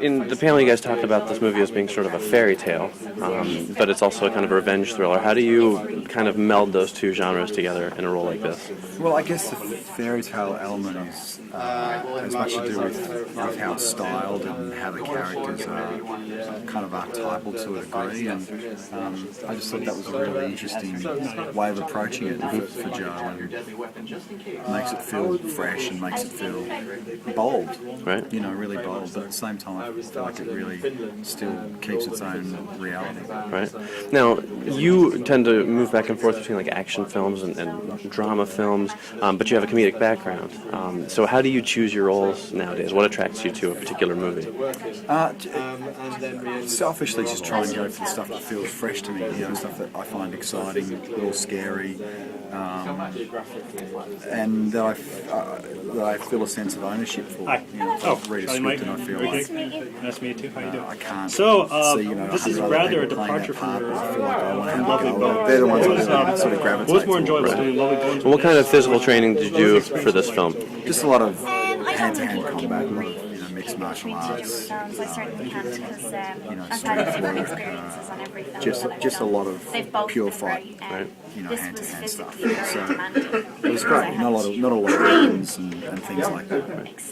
in the panel, you guys talked about this movie as being sort of a fairy tale, but it's also a kind of a revenge thriller. How do you kind of meld those two genres together in a role like this? Well, I guess the fairy tale element is has much to do with how it's styled and how the characters are kind of archetypal to a degree, and I just thought that was a really interesting way of approaching it for Joe, and makes it feel fresh and makes it feel bold, right? You know, really bold, but at the same time I feel like it really still keeps its own reality. Right. Now, you tend to move back and forth between like action films and drama films, but you have a comedic background. So how do you choose your roles nowadays? What attracts you to a particular movie? Selfishly, just try and go for the stuff that feels fresh to me, you know, stuff that I find exciting, a little scary, and that I feel a sense of ownership for. Hi. You know, read a script and I feel like Nice to meet you too. How you doing? I can't. So, see, you know, this is 100 rather a people playing departure that from part, your but I feel like I want to have lovely a go. bones. They're the ones What that was, sort of gravitate. What was more enjoyable, to. doing Lovely Bones? What kind of physical training did you do for this film? Just a lot of hand-to-hand combat, a lot of mixed martial arts, you know, straightforward, just a lot of pure fight, right? You know, hand-to-hand stuff. So it was great. Not a lot of weapons and things like that.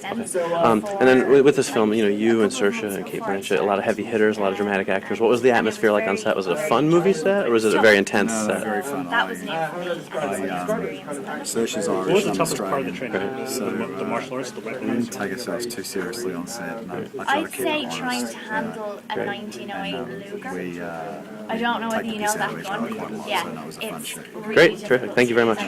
And then with this film, you know, you and Saoirse and Kate Blanchett, a lot of heavy hitters, a lot of dramatic actors. What was the atmosphere like on set? Was it a fun movie set, or was it a very intense set? Very fun. That was new for me. Saoirse's What was Irish, the I'm toughest part of the Australian, training? so The martial arts, the we weapons? didn't take ourselves too seriously on set. And I try I'd to keep say it trying honest. to handle a 1908 Luger. We I don't know whether take you the know piss out of that each other gun. quite a lot, Yeah, so that was a fun it's shoot. really Great, difficult. terrific. Thank you very much.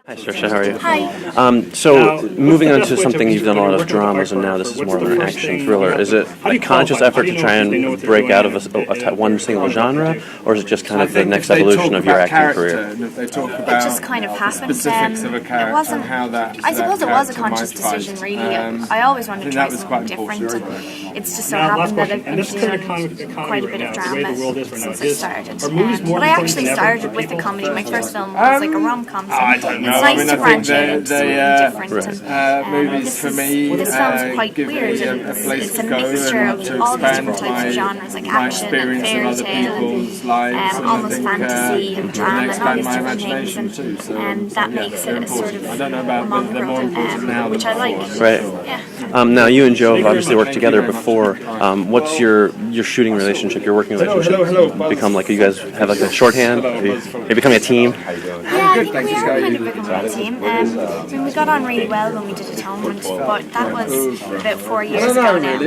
Hi, Saoirse, how are you? Hi. So, moving on to something you've done a lot of dramas, and now this is more of an action thriller. Is it a conscious effort to try and break out of one single genre, or is it just kind of the next evolution of your acting career? They talk It about just kind of happened. specifics of a character It wasn't. and how that. I suppose it was a that character conscious might decision, fight. really. I always wanted to think try that was something quite different. important. And it's just so Now, last happened that question, I've and been this is current doing economy quite a right bit now, of the way drama the world is right now. since I started. Are movies more But I important actually than ever started for with a people? comedy. My first film was like a rom-com. So I don't know. It's I nice mean, to I branch think out into something different. movies this for is- me this sounds quite give weird. me And a place it's to a go mixture and of to all these expand different types my, of genres, like my action and experience of fairy other tale, people's lives, and and almost I think, fantasy and drama and all expand these my different things, imagination too. So, and that yeah, makes they're it a sort important. of I don't know about whether they're more important now which I than like. before. Right. Yeah. Now, you and Joe have obviously worked Thank you together very much. before. What's your shooting relationship, your working relationship? Become like you guys have like a shorthand? Are you becoming a team? Yeah, I think we are kind of becoming a team. I mean, we got on really well when we did Atonement, but that was about 4 years ago now.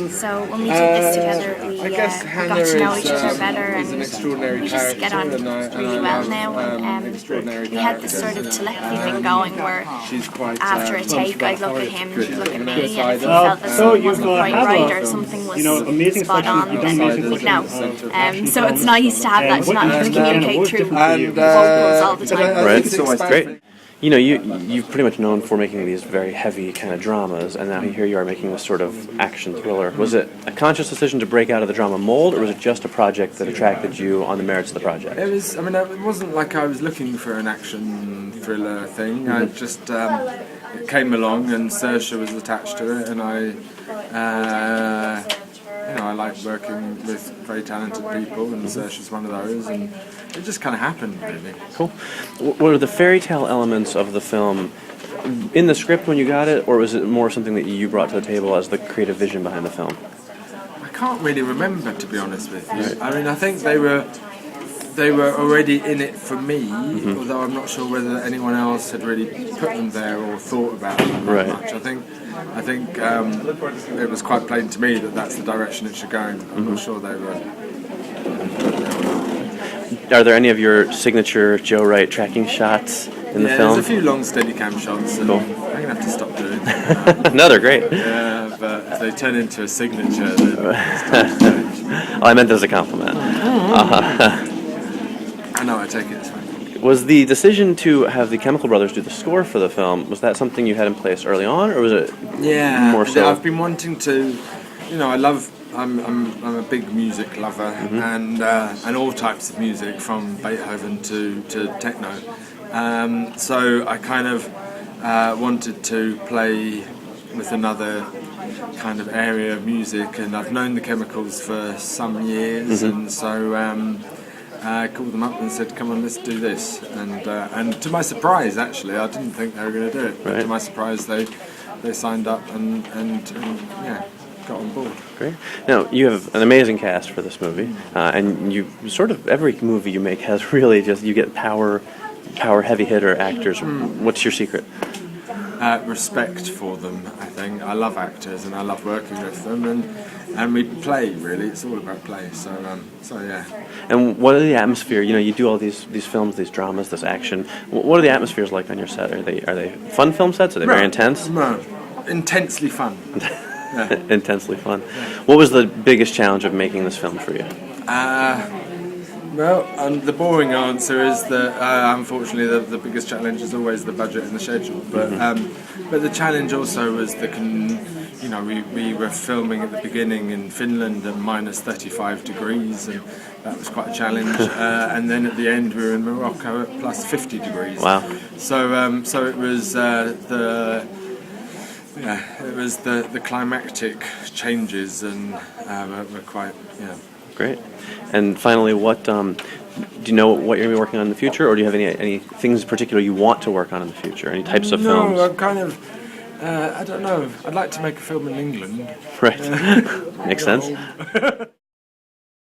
So when we did this together, we I guess got Hanna to know each other is better, an and extraordinary we just get on character, and I really well now. And extraordinary we had this sort of telepathy thing going where She's quite after a take, I'd look at him, he'd look at me, and if he Well, felt that so something you wasn't quite have right a, or something was amazing spot selection. on, You've done then amazing we'd selection know. of action So it's films. nice to have that, to not have to communicate through And vocals all the time. Right. Great. You know, you've pretty much known for making these very heavy kind of dramas, and now here you are making this sort of action thriller. Was it a conscious decision to break out of the drama mold, or was it just a project that attracted you on the merits of the project? it was. I mean, it wasn't like I was looking for an action thriller thing. I just it came along, and Saoirse was attached to it, and I like working with very talented people, and Saoirse's one of those, and it just kind of happened, really. Cool. Were the fairy tale elements of the film in the script when you got it, or was it more something that you brought to the table as the creative vision behind the film? I can't really remember, to be honest with you. I mean, I think they were already in it for me, although I'm not sure whether anyone else had really put them there or thought about them that much. I think it was quite plain to me that that's the direction it should go in. I'm not sure they were. Are there any of your signature Joe Wright tracking shots in the film? There's a few long Steadicam shots, and Cool. I'm going to have to stop doing them. No, they're great. Yeah, but if they turn into a signature, then it's time to change. Well, I meant as a compliment. I know, I take it this way. Was the decision to have the Chemical Brothers do the score for the film, was that something you had in place early on, or was it more so? I've been wanting to, I'm a big music lover, and all types of music from Beethoven to techno. So I kind of wanted to play with another kind of area of music, and I've known the Chemicals for some years, and so I called them up and said, "Come on, let's do this." And to my surprise, actually, I didn't think they were going to do it. But to my surprise, they signed up and yeah, got on board. Great. Now, you have an amazing cast for this movie, and you sort of, every movie you make has really just, you get power heavy hitter actors. What's your secret? Respect for them, I think. I love actors and I love working with them, and we play, really. It's all about play, so yeah. And what are the atmosphere? You know, you do all these films, these dramas, this action. What are the atmospheres like on your set? Are they fun film sets? Are they very intense? No, intensely fun. Yeah. Intensely fun. What was the biggest challenge of making this film for you? Well, the boring answer is that unfortunately the biggest challenge is always the budget and the schedule. But the challenge also was we were filming at the beginning in Finland at minus 35 degrees, and that was quite a challenge. And then at the end we were in Morocco at plus 50 degrees. Wow. So it was the climactic changes, and were quite Great. And finally, what do you know what you're going to be working on in the future, or do you have any things in particular you want to work on in the future? Any types of films? No, I'm kind of. I don't know. I'd like to make a film in England. Right. Makes sense.